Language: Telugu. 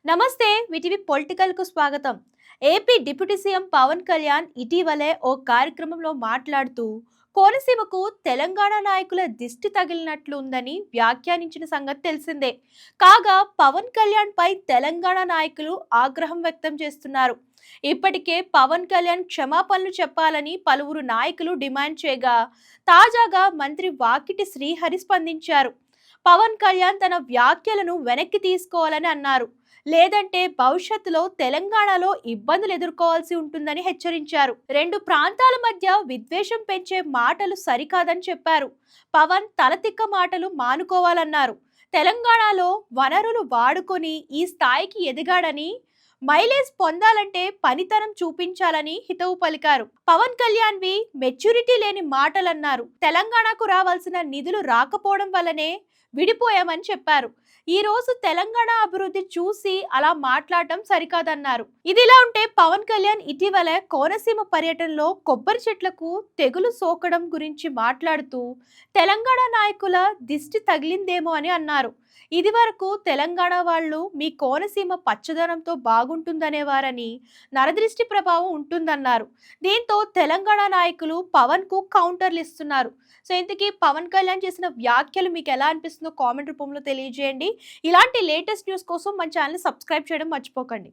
నమస్తే విటివి పొలిటికల్ కు స్వాగతం. AP deputy CM Pawan Kalyan ఇటీవలే ఓ కార్యక్రమంలో మాట్లాడుతూ కోనసీమకు తెలంగాణ నాయకుల దిష్టి తగిలినట్లు ఉందని వ్యాఖ్యానించిన సంగతి తెలిసిందే. కాగా పవన్ కళ్యాణ్ పై తెలంగాణ నాయకులు ఆగ్రహం వ్యక్తం చేస్తున్నారు. ఇప్పటికే పవన్ కళ్యాణ్ క్షమాపణలు చెప్పాలని పలువురు నాయకులు డిమాండ్ చేయగా తాజాగా మంత్రి వాకిటి శ్రీహరి స్పందించారు. పవన్ కళ్యాణ్ తన వ్యాఖ్యలను వెనక్కి తీసుకోవాలని అన్నారు. లేదంటే భవిష్యత్తులో తెలంగాణలో ఇబ్బందులు ఎదుర్కోవాల్సి ఉంటుందని హెచ్చరించారు. రెండు ప్రాంతాల మధ్య విద్వేషం పెంచే మాటలు సరికాదని చెప్పారు. పవన్ తలతిక్క మాటలు మానుకోవాలన్నారు. తెలంగాణలో వనరులు వాడుకొని ఈ స్థాయికి ఎదిగాడని, మైలేజ్ పొందాలంటే పనితనం చూపించాలని హితవు పలికారు. పవన్ కళ్యాణ్వి మెచ్యూరిటీ లేని మాటలన్నారు. తెలంగాణకు రావాల్సిన నిధులు రాకపోవడం వల్లనే విడిపోయామని చెప్పారు. ఈ రోజు తెలంగాణ అభివృద్ధి చూసి అలా మాట్లాడటం సరికాదన్నారు. ఇదిలా ఉంటే పవన్ కళ్యాణ్ ఇటీవల కోనసీమ పర్యటనలో కొబ్బరి చెట్లకు తెగులు సోకడం గురించి మాట్లాడుతూ తెలంగాణ నాయకుల దిష్టి తగిలిందేమో అని అన్నారు. ఇది వరకు తెలంగాణ వాళ్ళు మీ కోనసీమ పచ్చదనంతో బాగుంటుందనేవారని, నరదృష్టి ప్రభావం ఉంటుందన్నారు. దీంతో తెలంగాణ నాయకులు పవన్ కు కౌంటర్లు ఇస్తున్నారు. సో ఇంతకీ పవన్ కళ్యాణ్ చేసిన వ్యాఖ్యలు మీకు ఎలా అనిపిస్తుందో కామెంట్ రూపంలో తెలియజేయండి. ఇలాంటి లేటెస్ట్ న్యూస్ కోసం మన ఛానల్ సబ్స్క్రైబ్ చేయడం మర్చిపోకండి.